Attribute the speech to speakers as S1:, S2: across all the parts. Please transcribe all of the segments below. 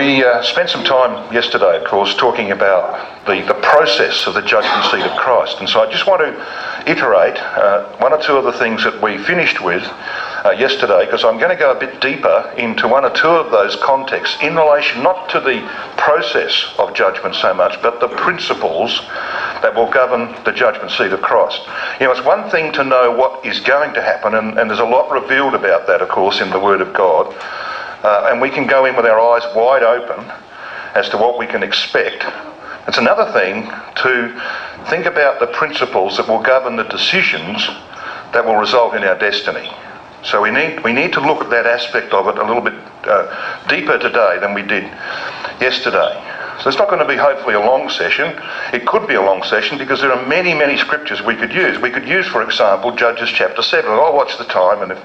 S1: We spent some time yesterday, of course, talking about the process of the judgment seat of Christ. And so I just want to iterate one or two of the things that we finished with yesterday, because I'm going to go a bit deeper into one or two of those contexts in relation not to the process of judgment so much, but the principles that will govern the judgment seat of Christ. You know, it's one thing to know what is going to happen, and there's a lot revealed about that, of course, in the Word of God. And we can go in with our eyes wide open as to what we can expect. It's another thing to think about the principles that will govern the decisions that will result in our destiny. So we need to look at that aspect of it a little bit deeper today than we did yesterday. So it's not going to be hopefully a long session. It could be a long session because there are many, many scriptures we could use. We could use, for example, Judges chapter 7. I'll watch the time, and if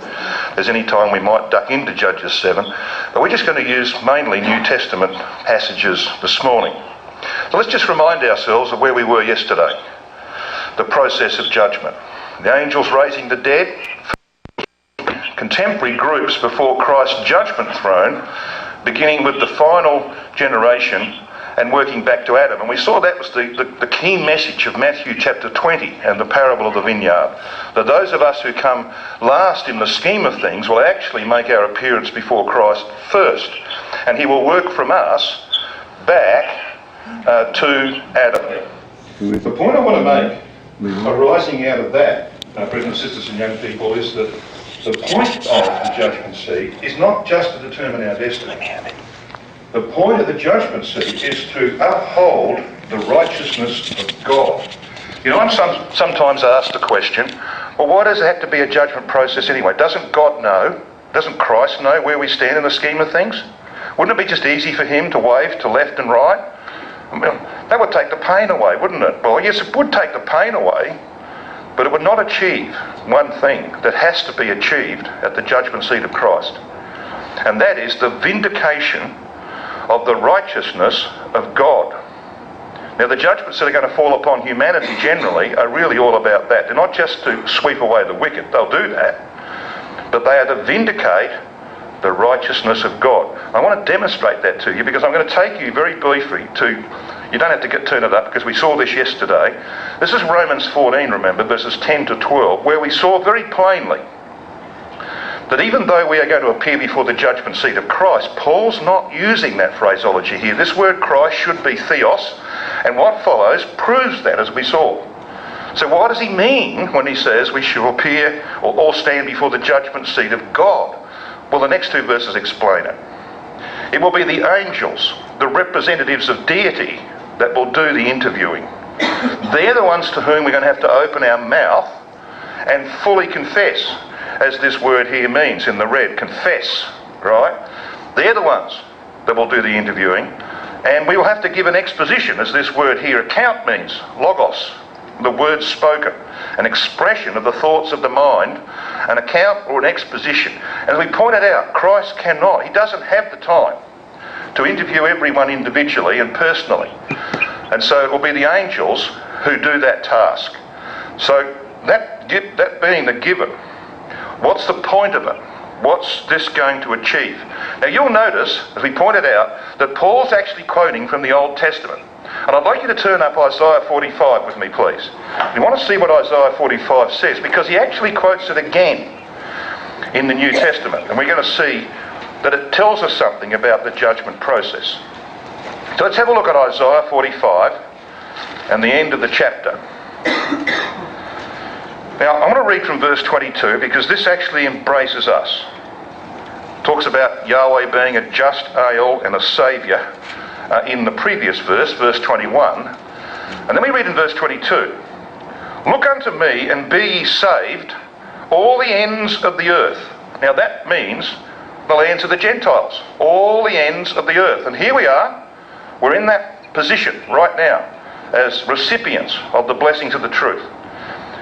S1: there's any time we might duck into Judges 7. But we're just going to use mainly New Testament passages this morning. So let's just remind ourselves of where we were yesterday. The process of judgment. The angels raising the dead. Contemporary groups before Christ's judgment throne, beginning with the final generation and working back to Adam. And we saw that was the key message of Matthew chapter 20 and the parable of the vineyard. That those of us who come last in the scheme of things will actually make our appearance before Christ first. And he will work from us back to Adam. The point I want to make, arising out of that, brothers and sisters and young people, is that the point of the judgment seat is not just to determine our destiny. The point of the judgment seat is to uphold the righteousness of God. You know, I'm sometimes asked the question, well, why does it have to be a judgment process anyway? Doesn't God know? Doesn't Christ know where we stand in the scheme of things? Wouldn't it be just easy for him to wave to left and right? I mean, that would take the pain away, wouldn't it? Well, yes, it would take the pain away, but it would not achieve one thing that has to be achieved at the judgment seat of Christ. And that is the vindication of the righteousness of God. Now, the judgments that are going to fall upon humanity generally are really all about that. They're not just to sweep away the wicked. They'll do that. But they are to vindicate the righteousness of God. I want to demonstrate that to you because I'm going to take you very briefly to, you don't have to turn it up because we saw this yesterday. This is Romans 14, remember, verses 10 to 12, where we saw very plainly that even though we are going to appear before the judgment seat of Christ, Paul's not using that phraseology here. This word Christ should be theos, and what follows proves that, as we saw. So what does he mean when he says we shall appear or all stand before the judgment seat of God? Well, the next two verses explain it. It will be the angels, the representatives of deity, that will do the interviewing. They're the ones to whom we're going to have to open our mouth and fully confess, as this word here means in the red, confess, right? They're the ones that will do the interviewing, and we will have to give an exposition, as this word here, account means, logos, the words spoken, an expression of the thoughts of the mind, an account or an exposition. As we pointed out, Christ cannot, he doesn't have the time to interview everyone individually and personally. And so it will be the angels who do that task. So that being the given, what's the point of it? What's this going to achieve? Now you'll notice, as we pointed out, that Paul's actually quoting from the Old Testament. And I'd like you to turn up Isaiah 45 with me, please. You want to see what Isaiah 45 says, because he actually quotes it again in the New Testament. And we're going to see that it tells us something about the judgment process. So let's have a look at Isaiah 45 and the end of the chapter. Now, I want to read from verse 22 because this actually embraces us. It talks about Yahweh being a just Ale and a saviour in the previous verse, verse 21. And then we read in verse 22, "Look unto me and be ye saved, all the ends of the earth." Now that means the lands of the Gentiles, all the ends of the earth. And here we are, we're in that position right now as recipients of the blessings of the truth.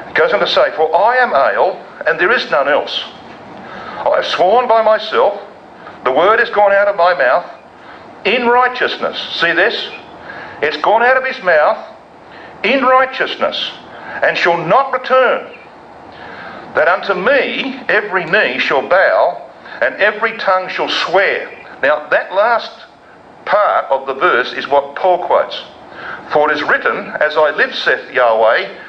S1: It goes on to say, "For I am Ale, and there is none else. I have sworn by myself, the word has gone out of my mouth, in righteousness." See this? It's gone out of his mouth in righteousness, and shall not return. "That unto me every knee shall bow, and every tongue shall swear." Now that last part of the verse is what Paul quotes. For it is written, as I live, saith Yahweh,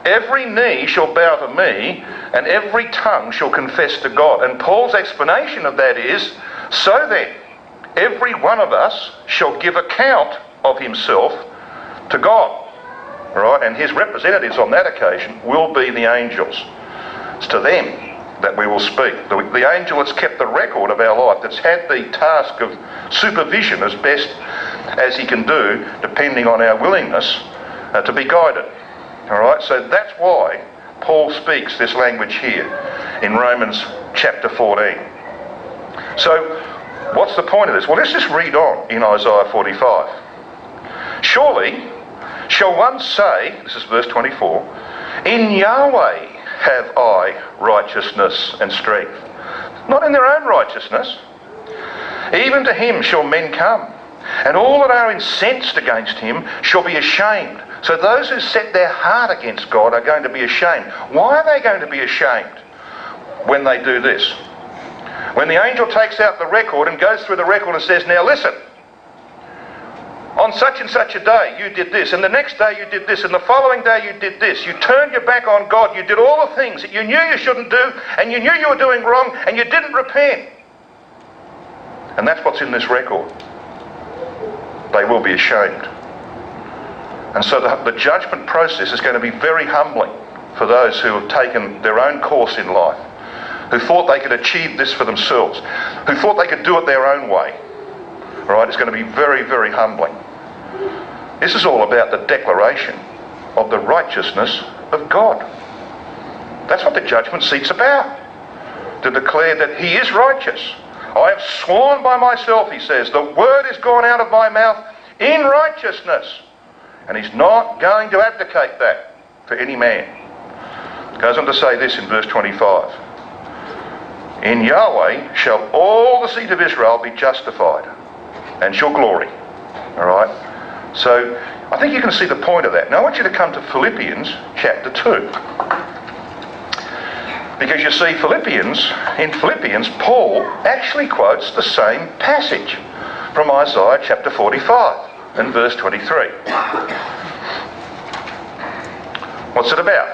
S1: every knee shall bow to me, and every tongue shall confess to God. And Paul's explanation of that is, so then, every one of us shall give account of himself to God. Right? And his representatives on that occasion will be the angels. It's to them that we will speak. The angel that's kept the record of our life, that's had the task of supervision as best as he can do, depending on our willingness to be guided. All right, so that's why Paul speaks this language here in Romans chapter 14. So what's the point of this? Well, let's just read on in Isaiah 45. Surely shall one say, this is verse 24, in Yahweh have I righteousness and strength. Not in their own righteousness. Even to him shall men come, and all that are incensed against him shall be ashamed. So those who set their heart against God are going to be ashamed. Why are they going to be ashamed when they do this? When the angel takes out the record and goes through the record and says, now listen, on such and such a day you did this, and the next day you did this, and the following day you did this. You turned your back on God, you did all the things that you knew you shouldn't do, and you knew you were doing wrong, and you didn't repent. And that's what's in this record. They will be ashamed. And so the judgment process is going to be very humbling for those who have taken their own course in life, who thought they could achieve this for themselves, who thought they could do it their own way. All right, it's going to be very, very humbling. This is all about the declaration of the righteousness of God. That's what the judgment seat's about. To declare that he is righteous. I have sworn by myself, he says, the word is gone out of my mouth in righteousness. And he's not going to abdicate that for any man. Goes on to say this in verse 25. In Yahweh shall all the seed of Israel be justified, and shall glory. All right? So I think you can see the point of that. Now I want you to come to Philippians chapter 2. Because you see, in Philippians, Paul actually quotes the same passage from Isaiah chapter 45 and verse 23. What's it about?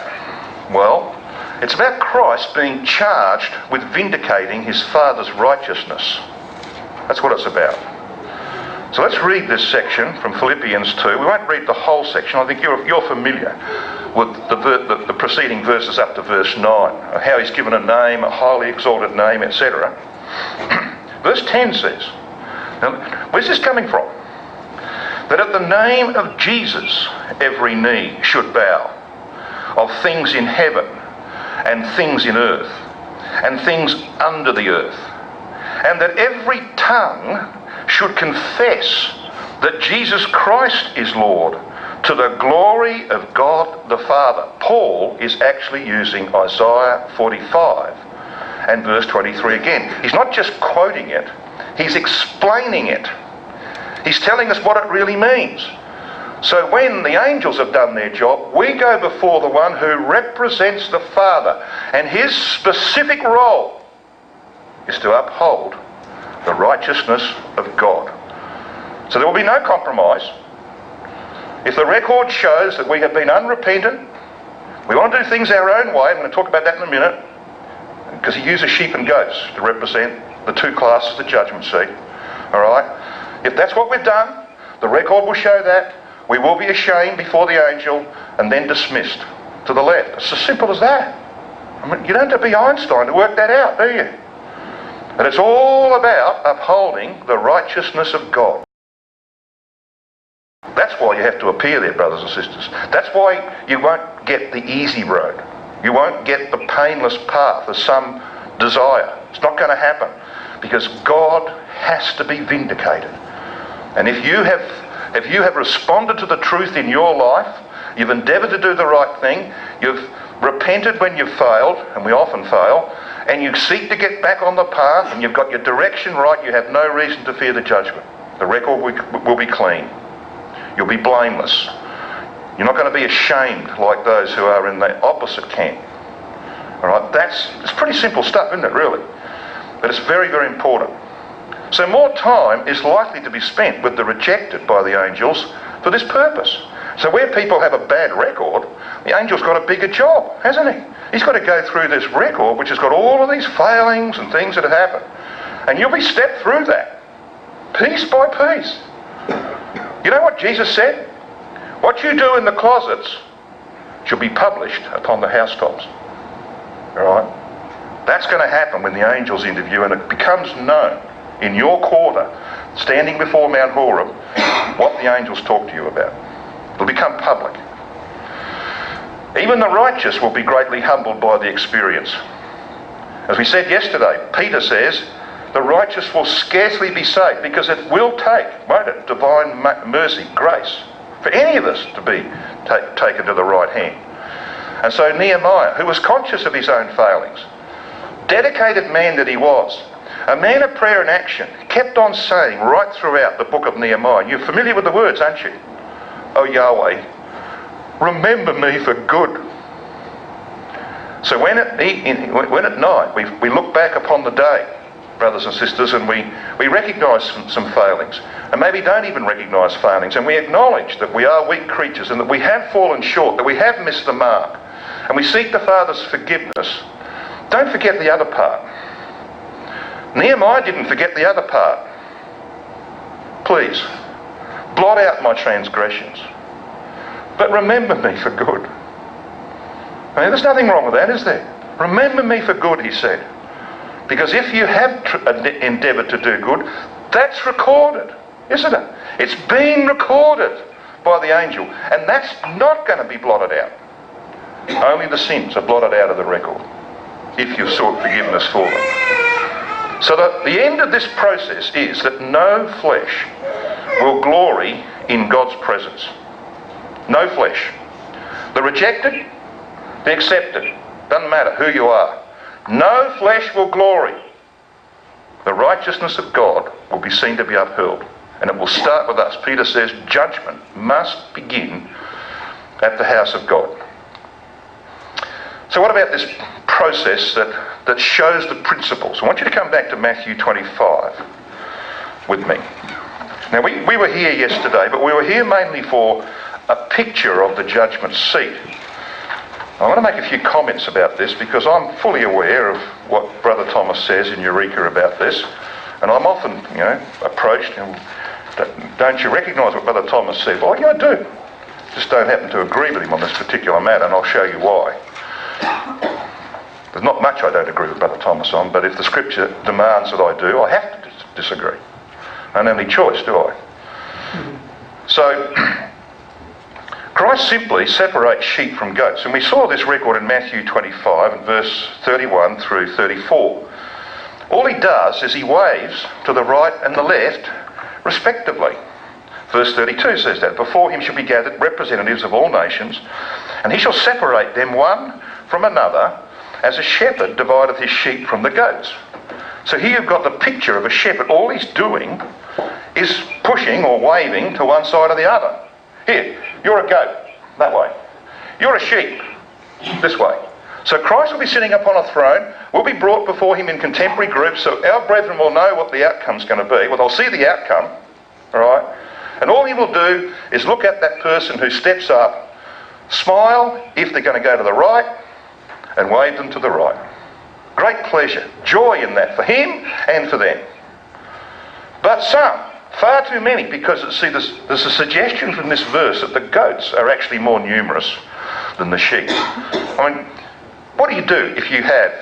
S1: Well, it's about Christ being charged with vindicating his Father's righteousness. That's what it's about. So let's read this section from Philippians 2. We won't read the whole section. I think you're familiar with the preceding verses up to verse 9. How he's given a name, a highly exalted name, etc. Verse 10 says, now, where's this coming from? That at the name of Jesus every knee should bow, of things in heaven and things in earth and things under the earth, and that every tongue should confess that Jesus Christ is Lord, to the glory of God the Father. Paul is actually using Isaiah 45 and verse 23 again. He's not just quoting it, he's explaining it. He's telling us what it really means. So when the angels have done their job, we go before the one who represents the Father, and his specific role is to uphold the righteousness of God. So there will be no compromise. If the record shows that we have been unrepentant, we want to do things our own way, I'm going to talk about that in a minute, because he uses sheep and goats to represent the two classes of the judgment seat. All right? If that's what we've done, the record will show that. We will be ashamed before the angel and then dismissed to the left. It's as simple as that. I mean, you don't have to be Einstein to work that out, do you? And it's all about upholding the righteousness of God. That's why you have to appear there, brothers and sisters. That's why you won't get the easy road. You won't get the painless path as some desire. It's not going to happen, because God has to be vindicated. And if you have responded to the truth in your life, you've endeavoured to do the right thing, you've repented when you've failed, and we often fail, and you seek to get back on the path, and you've got your direction right, you have no reason to fear the judgment. The record will be clean. You'll be blameless. You're not going to be ashamed like those who are in the opposite camp. All right, it's pretty simple stuff, isn't it, really? But it's very, very important. So more time is likely to be spent with the rejected by the angels for this purpose. So where people have a bad record, the angel's got a bigger job, hasn't he? He's got to go through this record which has got all of these failings and things that have happened. And you'll be stepped through that, piece by piece. You know what Jesus said? What you do in the closets shall be published upon the housetops. Alright? That's going to happen when the angels interview, and it becomes known in your quarter, standing before Mount Horeb, what the angels talk to you about. It'll become public. Even the righteous will be greatly humbled by the experience. As we said yesterday, Peter says, the righteous will scarcely be saved, because it will take, won't it, divine mercy, grace, for any of us to be taken to the right hand. And so Nehemiah, who was conscious of his own failings, dedicated man that he was, a man of prayer and action, kept on saying right throughout the book of Nehemiah, you're familiar with the words, aren't you? Oh Yahweh, remember me for good. So when at night we look back upon the day, brothers and sisters, and we recognise some failings, and maybe don't even recognise failings, and we acknowledge that we are weak creatures and that we have fallen short, that we have missed the mark, and we seek the Father's forgiveness, don't forget the other part. Nehemiah didn't forget the other part. Please, blot out my transgressions, but remember me for good. I mean, there's nothing wrong with that, is there? Remember me for good, he said. Because if you have endeavoured to do good, that's recorded, isn't it? It's been recorded by the angel, and that's not going to be blotted out. Only the sins are blotted out of the record, if you've sought forgiveness for them. So that the end of this process is that no flesh will glory in God's presence. No flesh. The rejected, the accepted, doesn't matter who you are. No flesh will glory. The righteousness of God will be seen to be upheld. And it will start with us. Peter says judgment must begin at the house of God. So what about this process that shows the principles? I want you to come back to Matthew 25 with me. Now we were here yesterday, but we were here mainly for a picture of the judgment seat. I want to make a few comments about this because I'm fully aware of what Brother Thomas says in Eureka about this, and I'm often, approached and don't you recognise what Brother Thomas said? Well, I do. Just don't happen to agree with him on this particular matter, and I'll show you why. There's not much I don't agree with Brother Thomas on, but if the Scripture demands that I do, I have to disagree. I don't have any choice, do I? So Christ simply separates sheep from goats. And we saw this record in Matthew 25 and verse 31 through 34. All he does is he waves to the right and the left, respectively. Verse 32 says that. Before him shall be gathered representatives of all nations, and he shall separate them one from another, as a shepherd divideth his sheep from the goats. So here you've got the picture of a shepherd. All he's doing is pushing or waving to one side or the other. Here, you're a goat, that way. You're a sheep, this way. So Christ will be sitting upon a throne. We'll be brought before him in contemporary groups, so our brethren will know what the outcome's going to be. Well, they'll see the outcome, all right? And all he will do is look at that person who steps up, smile if they're going to go to the right, and wave them to the right. Great pleasure, joy in that for him and for them. But some, far too many, because there's a suggestion from this verse that the goats are actually more numerous than the sheep. I mean, what do you do if you have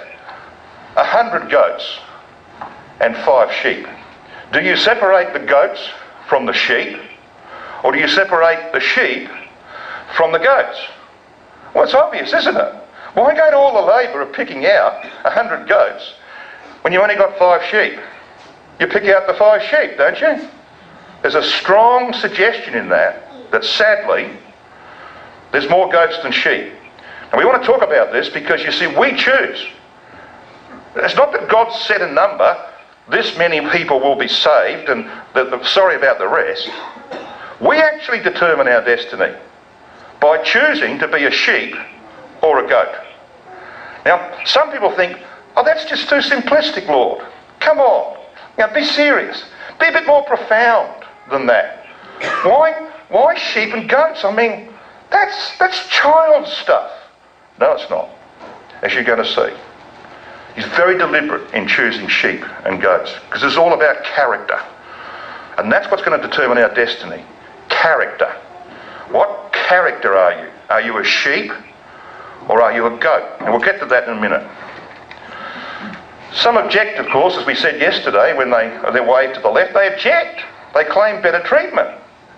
S1: 100 goats and 5 sheep? Do you separate the goats from the sheep, or do you separate the sheep from the goats? Well, it's obvious, isn't it? Why go to all the labour of picking out 100 goats when you only got 5 sheep? You pick out the 5 sheep, don't you? There's a strong suggestion in that sadly, there's more goats than sheep. And we want to talk about this because, you see, we choose. It's not that God set a number, this many people will be saved, and sorry about the rest. We actually determine our destiny by choosing to be a sheep or a goat. Now, some people think, oh, that's just too simplistic, Lord. Come on, Now be serious. Be a bit more profound than that. Why sheep and goats? I mean, that's child stuff. No, it's not, as you're going to see. He's very deliberate in choosing sheep and goats, because it's all about character. And that's what's going to determine our destiny. Character. What character are you? Are you a sheep or are you a goat? And we'll get to that in a minute. Some object, of course, as we said yesterday, when they wave to the left, they object. They claim better treatment.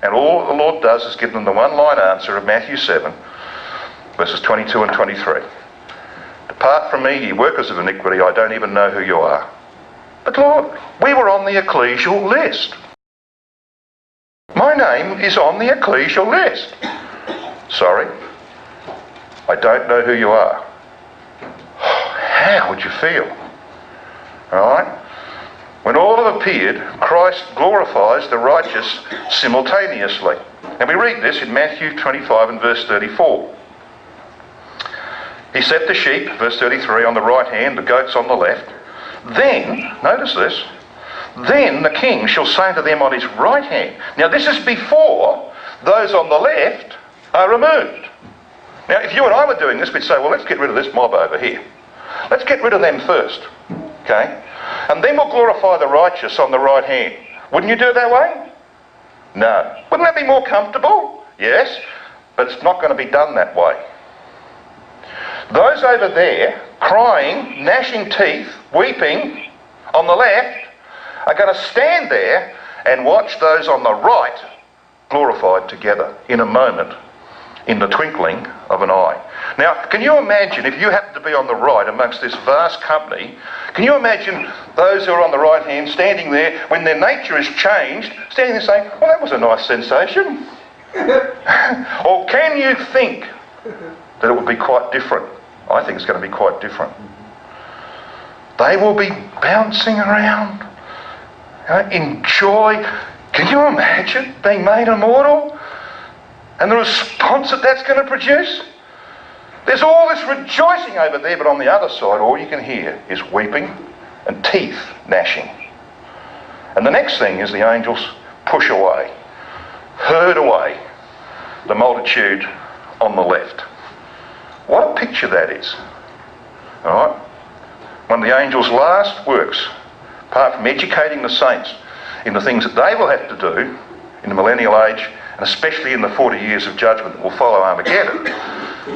S1: And all the Lord does is give them the one-line answer of Matthew 7, verses 22 and 23. Depart from me, ye workers of iniquity, I don't even know who you are. But Lord, we were on the ecclesial list. My name is on the ecclesial list. Sorry, I don't know who you are. How would you feel? Alright? When all have appeared, Christ glorifies the righteous simultaneously. And we read this in Matthew 25 and verse 34. He set the sheep, verse 33, on the right hand, the goats on the left. Then, notice this, then the king shall say to them on his right hand. Now this is before those on the left are removed. Now if you and I were doing this, we'd say, well, let's get rid of this mob over here. Let's get rid of them first. Okay? And then we'll glorify the righteous on the right hand. Wouldn't you do it that way? No. Wouldn't that be more comfortable? Yes. But it's not going to be done that way. Those over there, crying, gnashing teeth, weeping, on the left, are going to stand there and watch those on the right glorified together in a moment, in the twinkling of an eye. Now, can you imagine if you happen to be on the right amongst this vast company, can you imagine those who are on the right hand standing there when their nature is changed, standing there saying, well, that was a nice sensation? Or can you think that it would be quite different? I think it's going to be quite different. They will be bouncing around in joy. Can you imagine being made immortal? And the response that that's going to produce? There's all this rejoicing over there, but on the other side, all you can hear is weeping and teeth gnashing. And the next thing is the angels push away, herd away the multitude on the left. What a picture that is. All right? One of the angels' last works, apart from educating the saints in the things that they will have to do in the millennial age, and especially in the 40 years of judgment that will follow Armageddon,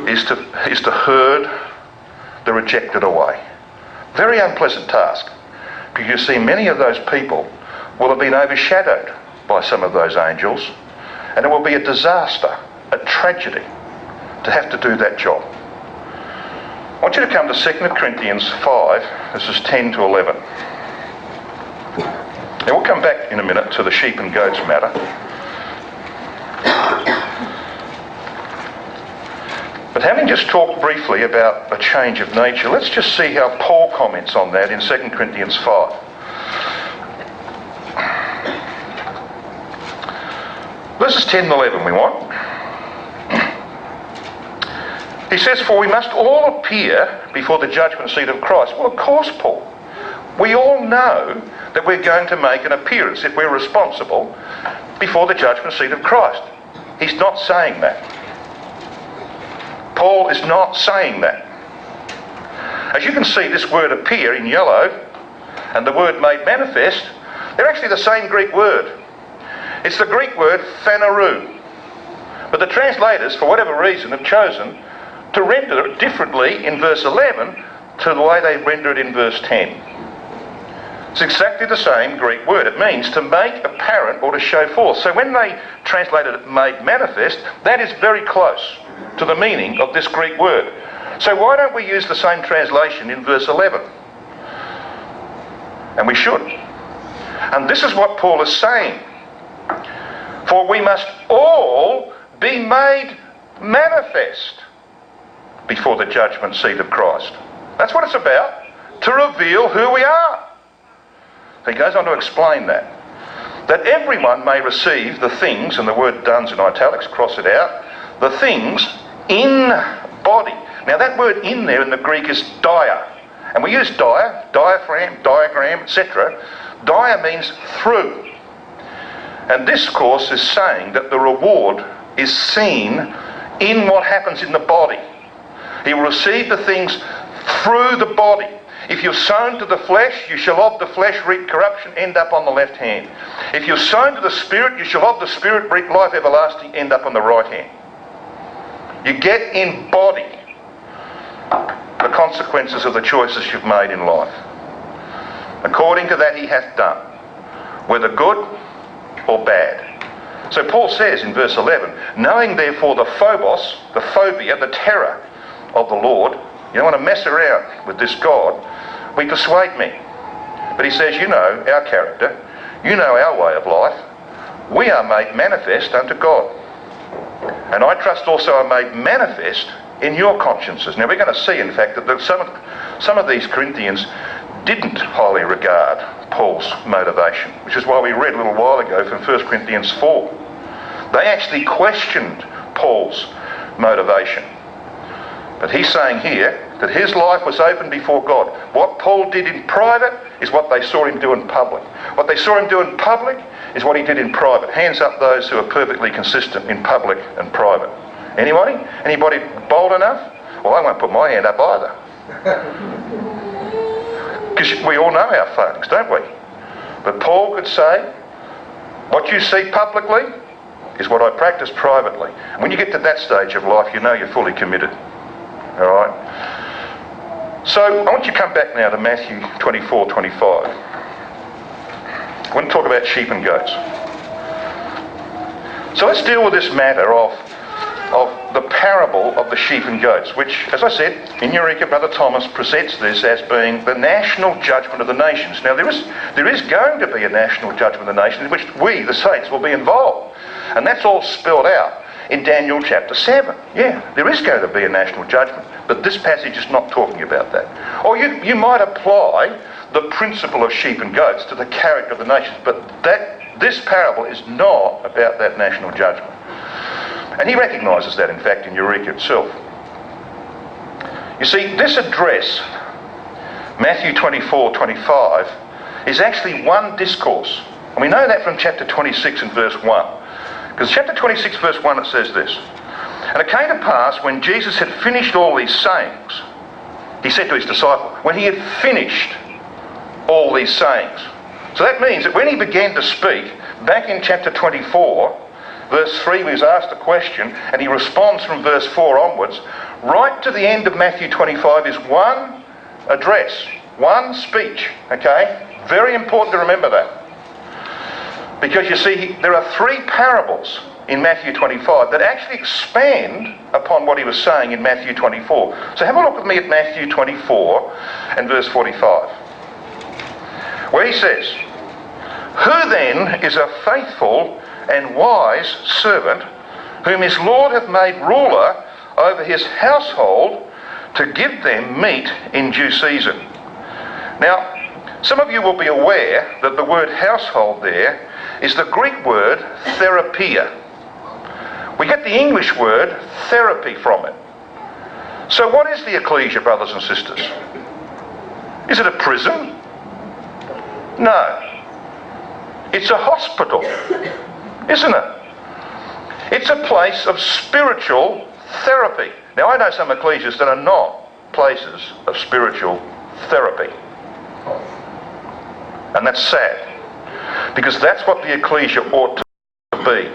S1: is to herd the rejected away. Very unpleasant task, because you see many of those people will have been overshadowed by some of those angels, and it will be a disaster, a tragedy, to have to do that job. I want you to come to 2 Corinthians 5, verses 10 to 11. Now we'll come back in a minute to the sheep and goats matter. But having just talked briefly about a change of nature, let's just see how Paul comments on that in 2 Corinthians 5. Verses 10 and 11 we want. He says, for we must all appear before the judgment seat of Christ. Well, of course, Paul. We all know that we're going to make an appearance, if we're responsible, before the judgment seat of Christ. He's not saying that. Paul is not saying that. As you can see, this word appear in yellow and the word made manifest, they're actually the same Greek word. It's the Greek word phaneroo. But the translators, for whatever reason, have chosen to render it differently in verse 11 to the way they render it in verse 10. It's exactly the same Greek word. It means to make apparent or to show forth. So when they translated it made manifest, that is very close to the meaning of this Greek word. So why don't we use the same translation in verse 11? And we should. And this is what Paul is saying. For we must all be made manifest before the judgment seat of Christ. That's what it's about, to reveal who we are. He goes on to explain that everyone may receive the things, and the word done's in italics, cross it out, the things in body. Now that word in there in the Greek is dia, and we use dia, diaphragm, diagram, etc., Dia means through. And discourse is saying that the reward is seen in what happens in the body. He will receive the things through the body. If you've sown to the flesh, you shall of the flesh reap corruption, end up on the left hand. If you've sown to the Spirit, you shall of the Spirit reap life everlasting, end up on the right hand. You get in body the consequences of the choices you've made in life. According to that he hath done, whether good or bad. So Paul says in verse 11, knowing therefore the phobos, the phobia, the terror of the Lord, you don't want to mess around with this God, we persuade men. But he says, you know our character, you know our way of life, we are made manifest unto God. And I trust also are made manifest in your consciences. Now we're going to see in fact that some of these Corinthians didn't highly regard Paul's motivation, which is why we read a little while ago from 1 Corinthians 4. They actually questioned Paul's motivation. But he's saying here that his life was open before God. What Paul did in private is what they saw him do in public. What they saw him do in public is what he did in private. Hands up those who are perfectly consistent in public and private. Anybody? Anybody bold enough? Well, I won't put my hand up either. Because we all know our failings, don't we? But Paul could say, what you see publicly is what I practice privately. And when you get to that stage of life, you know you're fully committed. All right? So I want you to come back now to Matthew 24:25. I want to talk about sheep and goats. So let's deal with this matter of the parable of the sheep and goats, which, as I said, in Eureka, Brother Thomas presents this as being the national judgment of the nations. Now, there is going to be a national judgment of the nations in which we, the saints, will be involved. And that's all spelled out in Daniel chapter 7. Yeah, there is going to be a national judgment, but this passage is not talking about that. Or you might apply the principle of sheep and goats to the character of the nations, but this parable is not about that national judgment. And he recognises that, in fact, in Eureka itself. You see, this address, Matthew 24:25, is actually one discourse. And we know that from chapter 26 and verse 1. Because chapter 26 verse 1 it says this, and it came to pass when Jesus had finished all these sayings, he said to his disciple, when he had finished all these sayings. So that means that when he began to speak, back in chapter 24, verse 3, he was asked a question, and he responds from verse 4 onwards. Right to the end of Matthew 25 is one address, one speech, okay? Very important to remember that. Because you see, there are three parables in Matthew 25 that actually expand upon what he was saying in Matthew 24. So have a look with me at Matthew 24 and verse 45. Where he says, who then is a faithful and wise servant, whom his Lord hath made ruler over his household, to give them meat in due season? Now, some of you will be aware that the word household there is the Greek word therapia. We get the English word therapy from it. So what is the ecclesia, brothers and sisters? Is it a prison? No. It's a hospital, isn't it? It's a place of spiritual therapy. Now, I know some ecclesias that are not places of spiritual therapy. And that's sad, because that's what the ecclesia ought to be.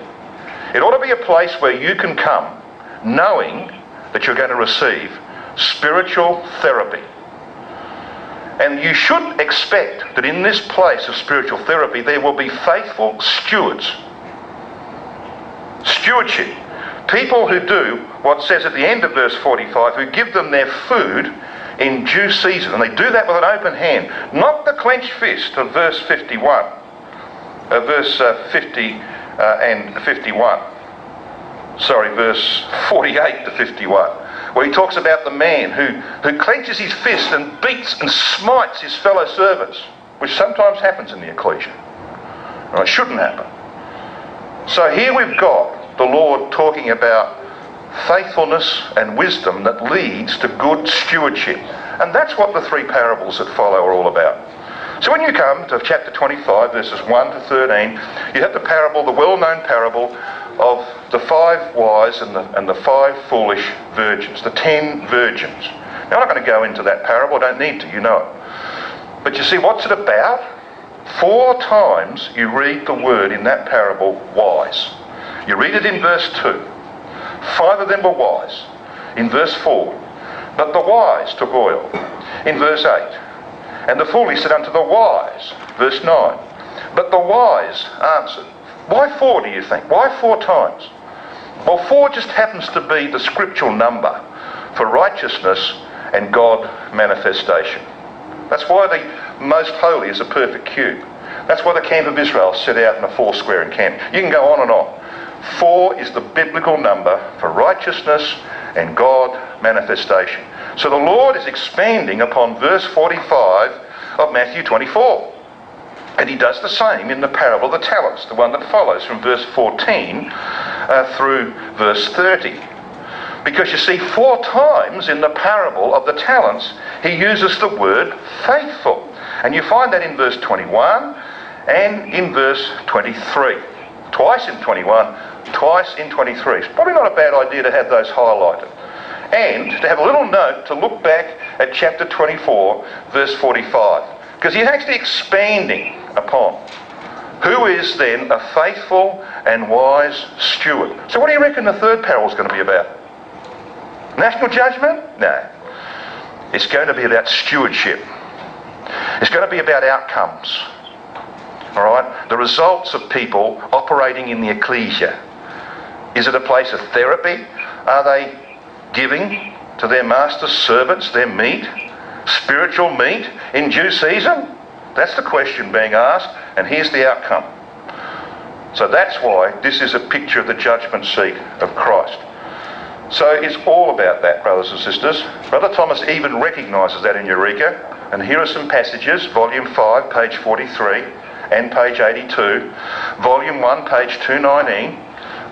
S1: It ought to be a place where you can come knowing that you're going to receive spiritual therapy. And you should expect that in this place of spiritual therapy there will be faithful stewards. Stewardship. People who do what says at the end of verse 45, who give them their food in due season. And they do that with an open hand. Not the clenched fist of verse 51. Verse 50 and 51. Sorry, verse 48 to 51. Where he talks about the man who clenches his fist and beats and smites his fellow servants, which sometimes happens in the ecclesia. It shouldn't happen. So here we've got the Lord talking about faithfulness and wisdom that leads to good stewardship. And that's what the three parables that follow are all about. So when you come to chapter 25, verses 1 to 13, you have the parable, the well-known parable of the 5 wise and the 5 foolish virgins, the 10 virgins. Now, I'm not going to go into that parable, I don't need to, you know it. But you see, what's it about? 4 times you read the word in that parable, wise. You read it in verse 2. 5 of them were wise. In verse 4, but the wise took oil. In verse 8, and the foolish said unto the wise, verse 9, but the wise answered. Why 4, do you think? Why 4 times? Well, 4 just happens to be the scriptural number for righteousness and God manifestation. That's why the most holy is a perfect cube. That's why the camp of Israel set out in a 4 square camp. You can go on and on. 4 is the biblical number for righteousness and God manifestation. So the Lord is expanding upon verse 45 of Matthew 24. And he does the same in the parable of the talents, the one that follows from verse 14 through verse 30. Because you see, 4 times in the parable of the talents, he uses the word faithful. And you find that in verse 21 and in verse 23. Twice in 21, twice in 23. It's probably not a bad idea to have those highlighted. And to have a little note to look back at chapter 24, verse 45. Because he's actually expanding upon who is then a faithful and wise steward. So what do you reckon the third parable is going to be about? National judgment? No. It's going to be about stewardship. It's going to be about outcomes. All right? The results of people operating in the ecclesia. Is it a place of therapy? Are they giving to their master's servants their meat, spiritual meat, in due season? That's the question being asked, and here's the outcome. So that's why this is a picture of the judgment seat of Christ. So it's all about that, brothers and sisters. Brother Thomas even recognises that in Eureka, and here are some passages, volume 5, page 43, and page 82, volume 1, page 219,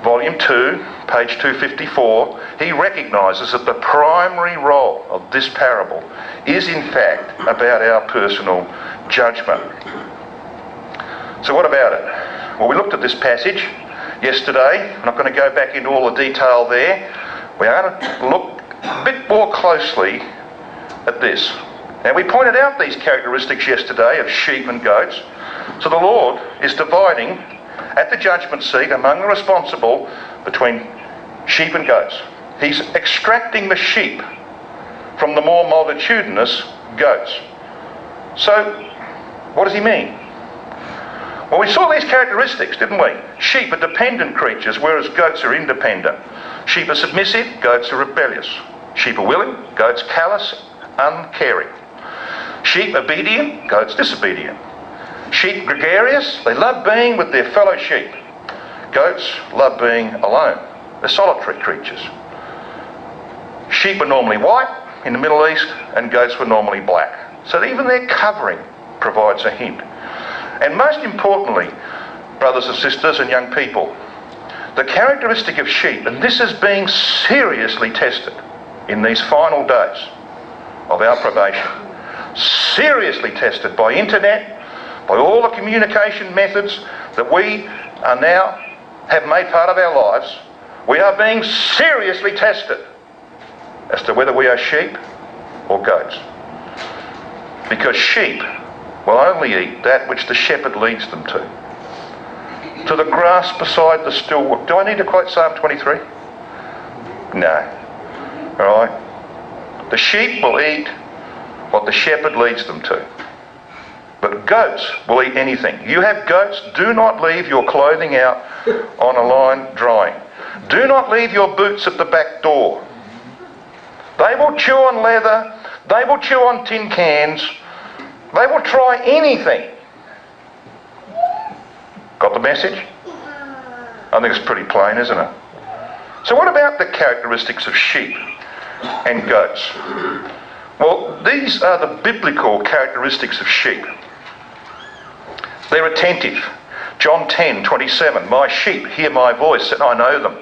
S1: volume 2, page 254, he recognises that the primary role of this parable is in fact about our personal judgment. So what about it? Well, we looked at this passage yesterday. I'm not going to go back into all the detail there. We are going to look a bit more closely at this. Now, we pointed out these characteristics yesterday of sheep and goats. So the Lord is dividing at the judgment seat among the responsible between sheep and goats. He's extracting the sheep from the more multitudinous goats. So, what does he mean? Well, we saw these characteristics, didn't we? Sheep are dependent creatures, whereas goats are independent. Sheep are submissive, goats are rebellious. Sheep are willing, goats callous, uncaring. Sheep obedient, goats disobedient. Sheep gregarious, they love being with their fellow sheep. Goats love being alone. They're solitary creatures. Sheep are normally white in the Middle East, and goats were normally black. So even their covering provides a hint. And most importantly, brothers and sisters and young people, the characteristic of sheep, and this is being seriously tested in these final days of our probation, seriously tested by internet, by all the communication methods that we are now have made part of our lives. We are being seriously tested as to whether we are sheep or goats. Because sheep will only eat that which the shepherd leads them to. To the grass beside the still water. Do I need to quote Psalm 23? No. All right? The sheep will eat what the shepherd leads them to. But goats will eat anything. You have goats, do not leave your clothing out on a line drying. Do not leave your boots at the back door. They will chew on leather. They will chew on tin cans. They will try anything. Got the message? I think it's pretty plain, isn't it? So what about the characteristics of sheep and goats? Well, these are the biblical characteristics of sheep. They're attentive. John 10:27, my sheep hear my voice and I know them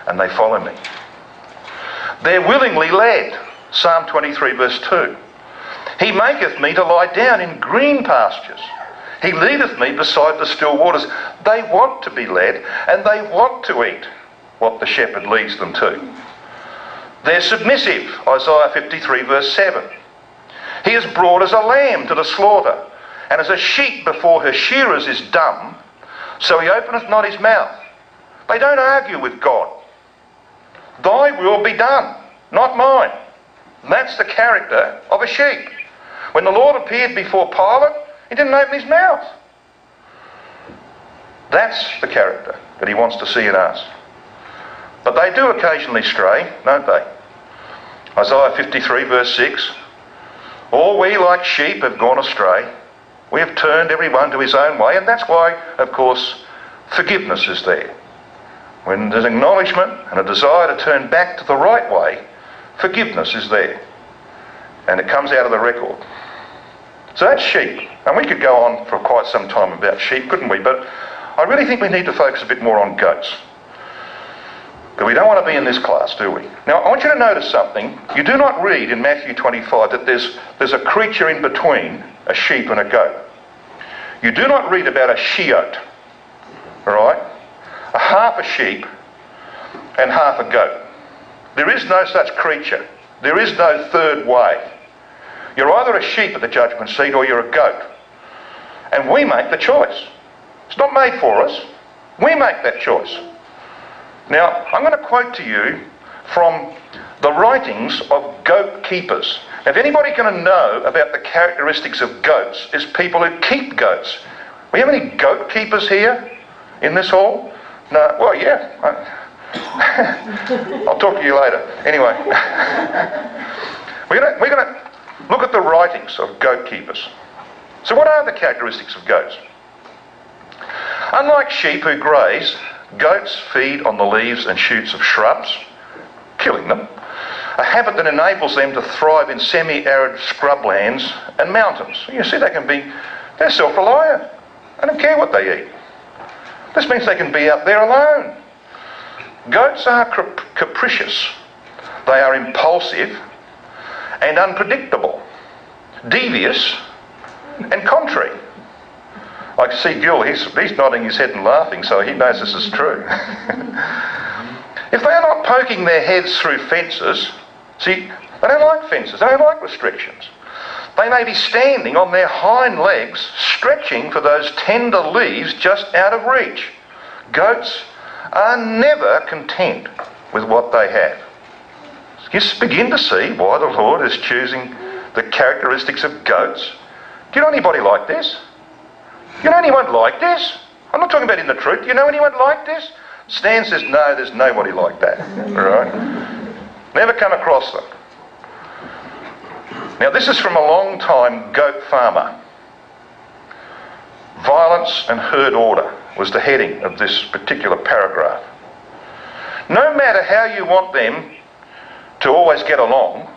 S1: and they follow me. They're willingly led. Psalm 23 verse 2. He maketh me to lie down in green pastures. He leadeth me beside the still waters. They want to be led, and they want to eat what the shepherd leads them to. They're submissive, Isaiah 53 verse 7. He is brought as a lamb to the slaughter, and as a sheep before her shearers is dumb, so he openeth not his mouth. They don't argue with God. Thy will be done, not mine. And that's the character of a sheep. When the Lord appeared before Pilate, he didn't open his mouth. That's the character that he wants to see in us. But they do occasionally stray, don't they? Isaiah 53 verse 6, all we like sheep have gone astray. We have turned every one to his own way, and that's why, of course, forgiveness is there. When there's acknowledgement and a desire to turn back to the right way, forgiveness is there. And it comes out of the record. So that's sheep. And we could go on for quite some time about sheep, couldn't we? But I really think we need to focus a bit more on goats. Because we don't want to be in this class, do we? Now, I want you to notice something. You do not read in Matthew 25 that there's a creature in between a sheep and a goat. You do not read about a sheote, all right? A half a sheep and half a goat. There is no such creature. There is no third way. You're either a sheep at the judgment seat or you're a goat. And we make the choice. It's not made for us. We make that choice. Now, I'm going to quote to you from the writings of goat keepers. Now, if anybody going to know about the characteristics of goats, is people who keep goats. We have any goat keepers here in this hall? No? Well, yeah. I'll talk to you later. Anyway, we're going to look at the writings of goat keepers. So what are the characteristics of goats? Unlike sheep who graze, goats feed on the leaves and shoots of shrubs, killing them, a habit that enables them to thrive in semi-arid scrublands and mountains. You see, they're self-reliant. They don't care what they eat. This means they can be out there alone. Goats are capricious. They are impulsive and unpredictable, devious and contrary. I see Gil, he's nodding his head and laughing, so he knows this is true. If they are not poking their heads through fences, see, they don't like fences, they don't like restrictions. They may be standing on their hind legs, stretching for those tender leaves just out of reach. Goats are never content with what they have. You begin to see why the Lord is choosing the characteristics of goats. Do you know anybody like this? You know anyone like this? I'm not talking about in the truth. Do you know anyone like this? Stan says, no, there's nobody like that. All right? Never come across them. Now, this is from a long-time goat farmer. Violence and herd order was the heading of this particular paragraph. No matter how you want them to always get along,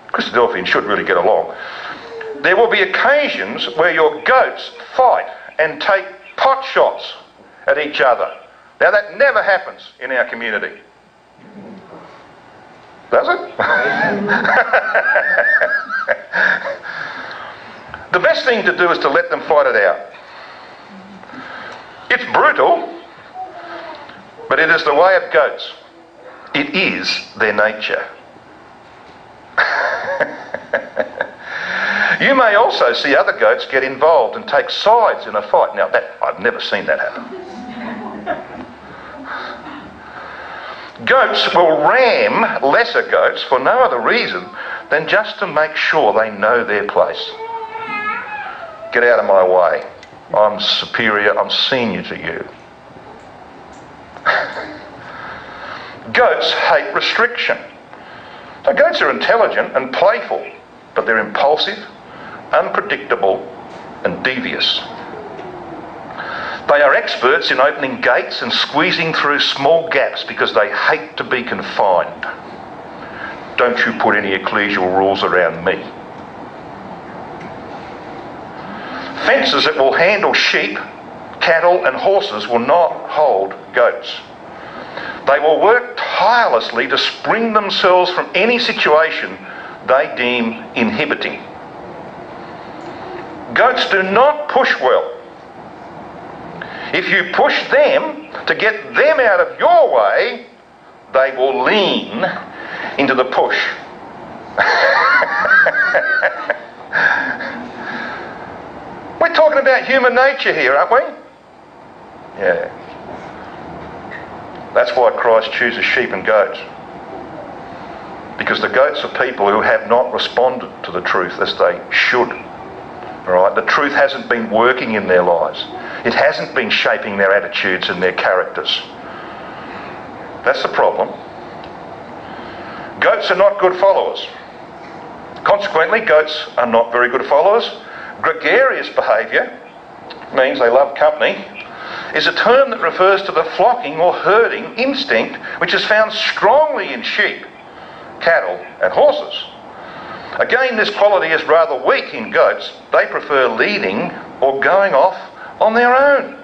S1: Christadelphians should really get along, there will be occasions where your goats fight and take pot shots at each other. Now, that never happens in our community. Does it? The best thing to do is to let them fight it out. It's brutal, but it is the way of goats. It is their nature. You may also see other goats get involved and take sides in a fight. Now, I've never seen that happen. Goats will ram lesser goats for no other reason than just to make sure they know their place. Get out of my way. I'm superior, I'm senior to you. Goats hate restriction. So goats are intelligent and playful, but they're impulsive, unpredictable and devious. They are experts in opening gates and squeezing through small gaps because they hate to be confined. Don't you put any ecclesial rules around me. Fences that will handle sheep, cattle and horses will not hold goats. They will work tirelessly to spring themselves from any situation they deem inhibiting. Goats do not push well. If you push them to get them out of your way, they will lean into the push. We're talking about human nature here, aren't we? Yeah. That's why Christ chooses sheep and goats. Because the goats are people who have not responded to the truth as they should. Right? The truth hasn't been working in their lives. It hasn't been shaping their attitudes and their characters. That's the problem. Goats are not good followers. Consequently, goats are not very good followers. Gregarious behaviour means they love company, is a term that refers to the flocking or herding instinct which is found strongly in sheep, cattle and horses. Again, this quality is rather weak in goats. They prefer leading or going off on their own.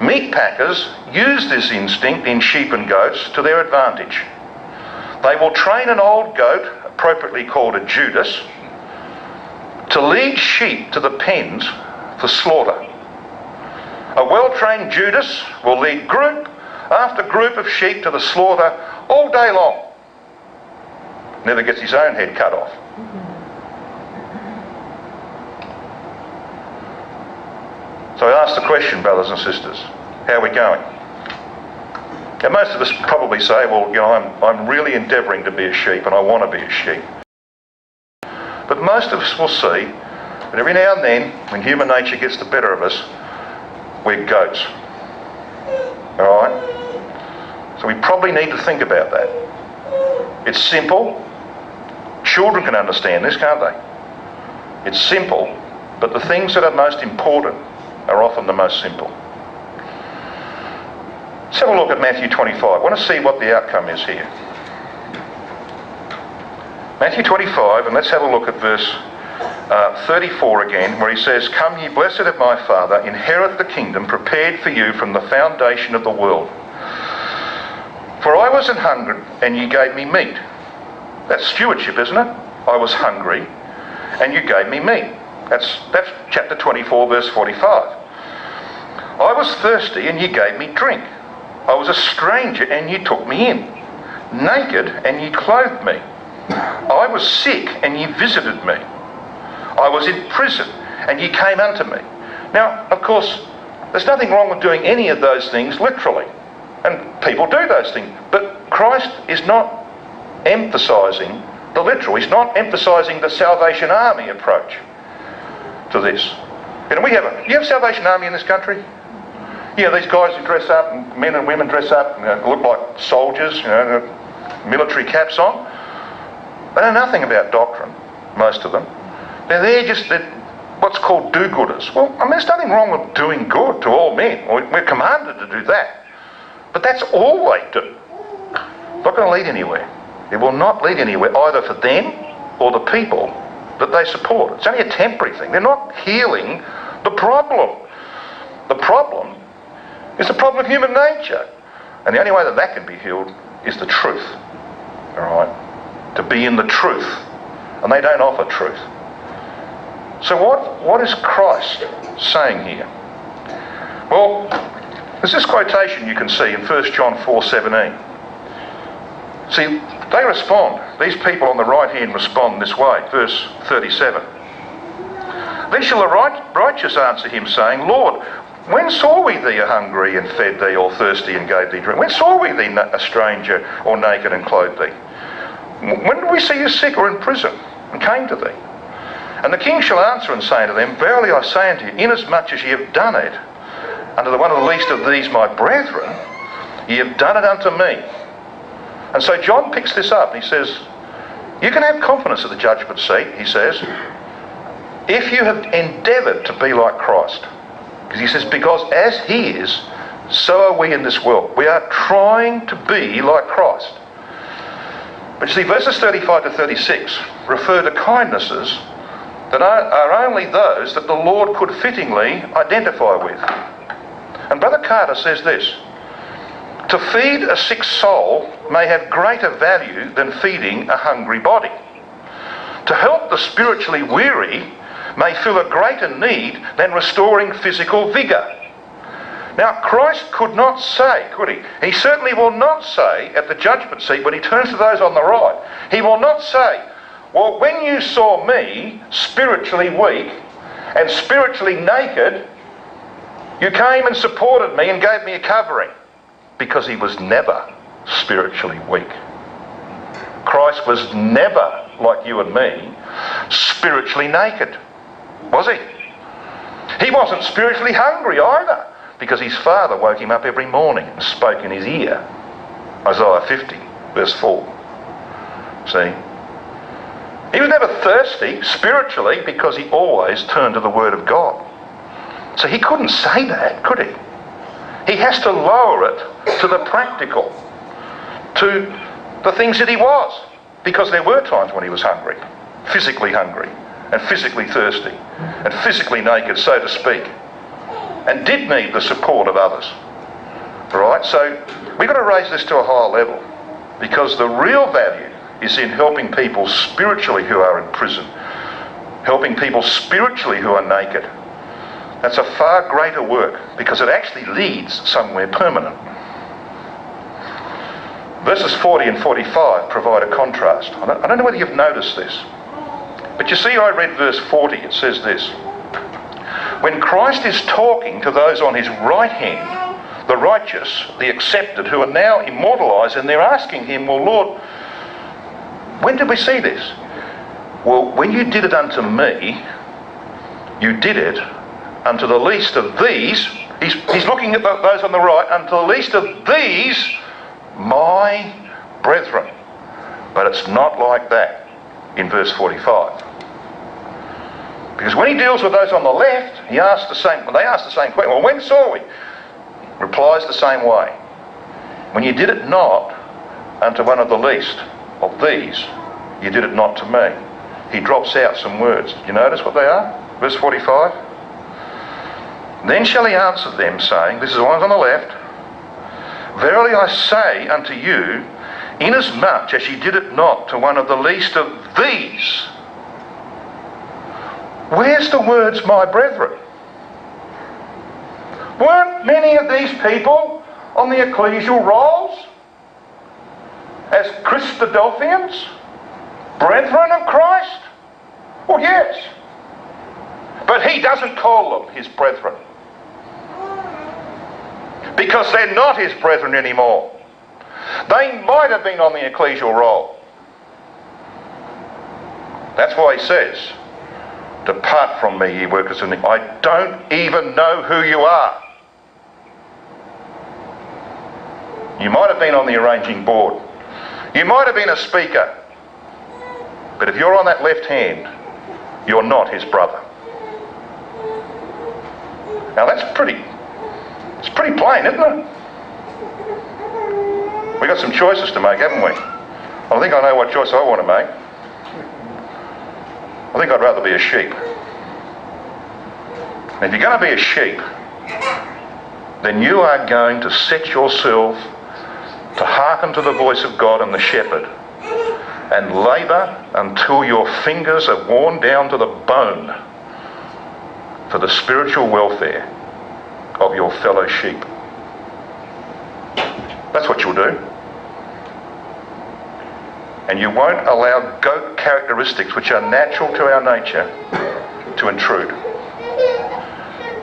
S1: Meat packers use this instinct in sheep and goats to their advantage. They will train an old goat, appropriately called a Judas, to lead sheep to the pens for slaughter. A well-trained Judas will lead group after group of sheep to the slaughter all day long. Never gets his own head cut off. So I ask the question, brothers and sisters, how are we going? Now most of us probably say, well, you know, I'm really endeavouring to be a sheep and I want to be a sheep. But most of us will see that every now and then, when human nature gets the better of us, we're goats. Alright? So we probably need to think about that. It's simple. Children can understand this, can't they? It's simple, but the things that are most important are often the most simple. Let's have a look at Matthew 25. I want to see what the outcome is here. Matthew 25, and let's have a look at verse 34 again, where he says, "Come ye blessed of my Father, inherit the kingdom prepared for you from the foundation of the world. For I was an hungry, and ye gave me meat." That's stewardship, isn't it? I was hungry, and you gave me meat. That's chapter 24, verse 45. I was thirsty, and you gave me drink. I was a stranger, and you took me in. Naked, and you clothed me. I was sick, and you visited me. I was in prison, and you came unto me. Now, of course, there's nothing wrong with doing any of those things literally. And people do those things. But Christ is not emphasising the literal. He's not emphasising the Salvation Army approach to this. You know, you have Salvation Army in this country? You know, these guys who dress up, and men and women dress up, and look like soldiers, you know, military caps on. They know nothing about doctrine, most of them. They're just what's called do-gooders. Well, I mean, there's nothing wrong with doing good to all men. We're commanded to do that. But that's all they do. Not going to lead anywhere. It will not lead anywhere, either for them or the people that they support. It's only a temporary thing. They're not healing the problem. The problem is the problem of human nature. And the only way that that can be healed is the truth. All right? To be in the truth. And they don't offer truth. So what is Christ saying here? Well, there's this quotation you can see in 1 John 4:17. See, they respond. These people on the right hand respond this way. Verse 37. Then shall the righteous answer him, saying, Lord, when saw we thee a hungry and fed thee, or thirsty and gave thee drink? When saw we thee a stranger or naked and clothed thee? When did we see you sick or in prison and came to thee? And the king shall answer and say unto them, Verily I say unto you, inasmuch as ye have done it unto the one of the least of these my brethren, ye have done it unto me. And so John picks this up and he says, you can have confidence at the judgment seat, he says, if you have endeavoured to be like Christ. Because he says, because as he is, so are we in this world. We are trying to be like Christ. But you see, verses 35 to 36 refer to kindnesses that are only those that the Lord could fittingly identify with. And Brother Carter says this, to feed a sick soul may have greater value than feeding a hungry body. To help the spiritually weary may feel a greater need than restoring physical vigour. Now, Christ could not say, could he? He certainly will not say at the judgment seat when he turns to those on the right, he will not say, well, when you saw me spiritually weak and spiritually naked, you came and supported me and gave me a covering. Because he was never spiritually weak. Christ was never, like you and me, spiritually naked, was he? He wasn't spiritually hungry either, because his Father woke him up every morning and spoke in his ear. Isaiah 50, verse 4. See? He was never thirsty spiritually because he always turned to the Word of God. So he couldn't say that, could he? He has to lower it to the practical, to the things that he was. Because there were times when he was hungry, physically hungry, and physically thirsty, and physically naked, so to speak, and did need the support of others. Right? So we've got to raise this to a higher level, because the real value is in helping people spiritually who are in prison, helping people spiritually who are naked. That's a far greater work, because it actually leads somewhere permanent. Verses 40 and 45 provide a contrast. I don't know whether you've noticed this, but you see, I read verse 40. It says this: when Christ is talking to those on his right hand, the righteous, the accepted, who are now immortalised, and they're asking him, well, Lord, when did we see this? Well, when you did it unto me, you did it unto the least of these. He's looking at those on the right, unto the least of these, my brethren. But it's not like that in verse 45. Because when he deals with those on the left, they ask the same question. Well, when saw we? Replies the same way. When you did it not unto one of the least of these, you did it not to me. He drops out some words. Do you notice what they are? Verse 45. Then shall he answer them, saying, this is the ones on the left, verily I say unto you, inasmuch as ye did it not to one of the least of these. Where's the words, my brethren? Weren't many of these people on the ecclesial rolls as Christadelphians, brethren of Christ? Well, yes. But he doesn't call them his brethren, because they're not his brethren anymore. They might have been on the ecclesial roll. That's why he says, depart from me, ye workers of iniquity. I don't even know who you are. You might have been on the arranging board. You might have been a speaker. But if you're on that left hand, you're not his brother. Now it's pretty plain, isn't it? We've got some choices to make, haven't we? I think I know what choice I want to make. I think I'd rather be a sheep. And if you're going to be a sheep, then you are going to set yourself to hearken to the voice of God and the shepherd, and labour until your fingers are worn down to the bone for the spiritual welfare of your fellow sheep. That's what you'll do. And you won't allow goat characteristics, which are natural to our nature, to intrude.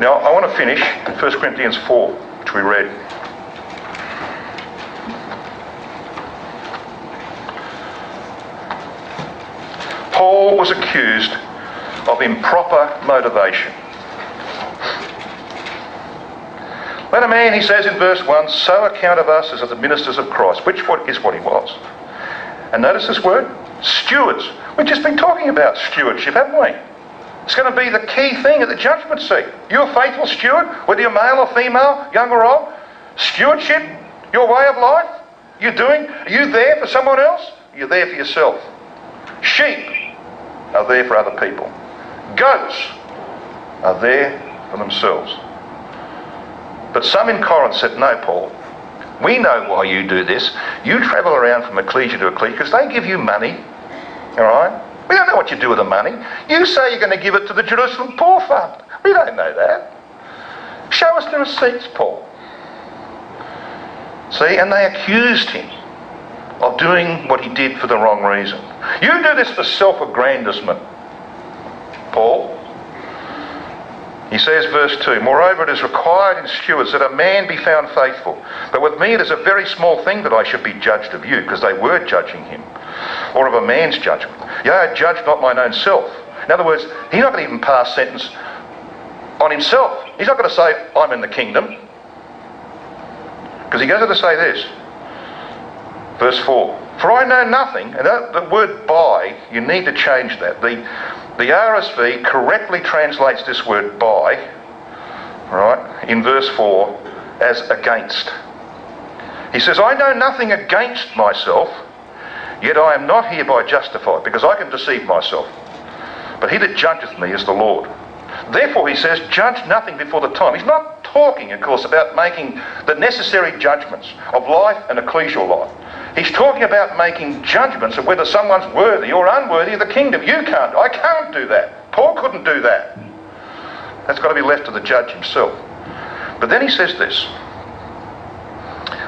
S1: Now, I want to finish in 1 Corinthians 4, which we read. Paul was accused of improper motivation. Let a man, he says in verse 1, so account of us as the ministers of Christ, which is what he was. And notice this word, stewards. We've just been talking about stewardship, haven't we? It's going to be the key thing at the judgment seat. You're a faithful steward, whether you're male or female, young or old. Stewardship, your way of life. Are you there for someone else? You're there for yourself. Sheep are there for other people. Goats are there for themselves. But some in Corinth said, no, Paul, we know why you do this. You travel around from ecclesia to ecclesia because they give you money, all right? We don't know what you do with the money. You say you're going to give it to the Jerusalem Poor Fund. We don't know that. Show us the receipts, Paul. See, and they accused him of doing what he did for the wrong reason. You do this for self-aggrandizement, Paul. He says, verse 2, moreover, it is required in stewards that a man be found faithful. But with me it is a very small thing that I should be judged of you, because they were judging him, or of a man's judgment. Yea, I judge not mine own self. In other words, he's not going to even pass sentence on himself. He's not going to say, I'm in the kingdom. Because he goes on to say this, verse 4, for I know nothing, and the word by, you need to change that. The RSV correctly translates this word by, right, in verse 4, as against. He says, I know nothing against myself, yet I am not hereby justified, because I can deceive myself. But he that judgeth me is the Lord. Therefore, he says, judge nothing before the time. He's not talking, of course, about making the necessary judgments of life and ecclesial life. He's talking about making judgments of whether someone's worthy or unworthy of the kingdom. You can't. I can't do that. Paul couldn't do that. That's got to be left to the judge himself. But then he says this,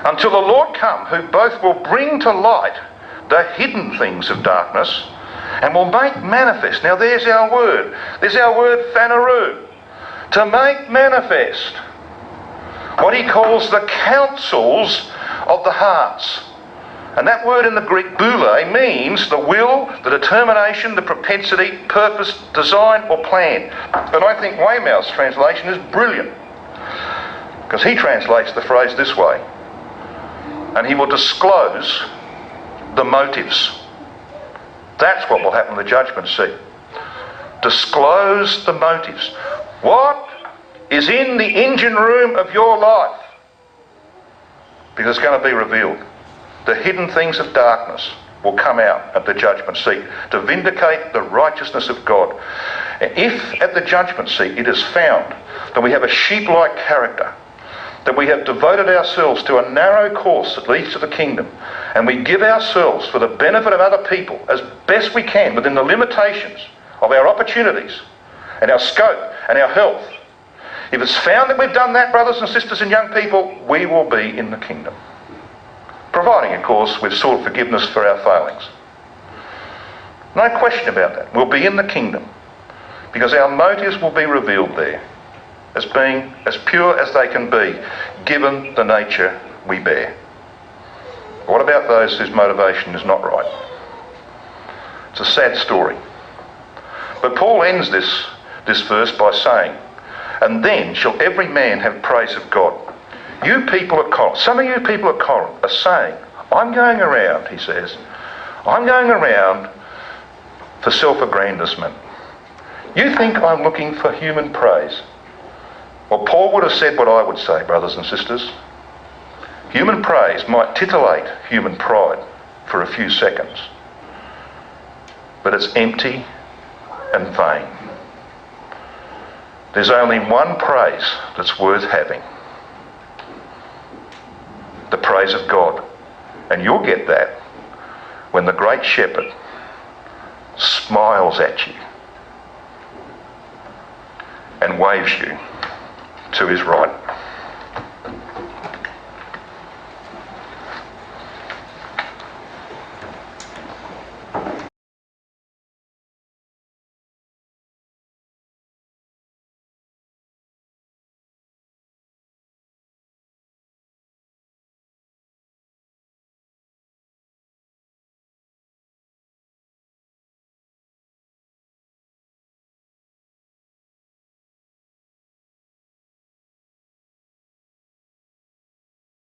S1: until the Lord come, who both will bring to light the hidden things of darkness and will make manifest. Now there's our word. There's our word phaneroo. To make manifest what he calls the counsels of the hearts. And that word in the Greek, boule, means the will, the determination, the propensity, purpose, design or plan. And I think Weymouth's translation is brilliant, because he translates the phrase this way, and he will disclose the motives. That's what will happen in the judgment seat. Disclose the motives. What is in the engine room of your life? Because it's going to be revealed. The hidden things of darkness will come out at the judgment seat to vindicate the righteousness of God. If at the judgment seat it is found that we have a sheep-like character, that we have devoted ourselves to a narrow course that leads to the kingdom, and we give ourselves for the benefit of other people as best we can within the limitations of our opportunities and our scope and our health, if it's found that we've done that, brothers and sisters and young people, we will be in the kingdom. Providing, of course, we've sought forgiveness for our failings. No question about that. We'll be in the kingdom because our motives will be revealed there as being as pure as they can be, given the nature we bear. What about those whose motivation is not right? It's a sad story. But Paul ends this verse by saying, and then shall every man have praise of God. You people at Corinth, some of you people at Corinth are saying, I'm going around, he says, I'm going around for self-aggrandizement. You think I'm looking for human praise? Well, Paul would have said what I would say, brothers and sisters. Human praise might titillate human pride for a few seconds, but it's empty and vain. There's only one praise that's worth having. The praise of God. And you'll get that when the great shepherd smiles at you and waves you to his right.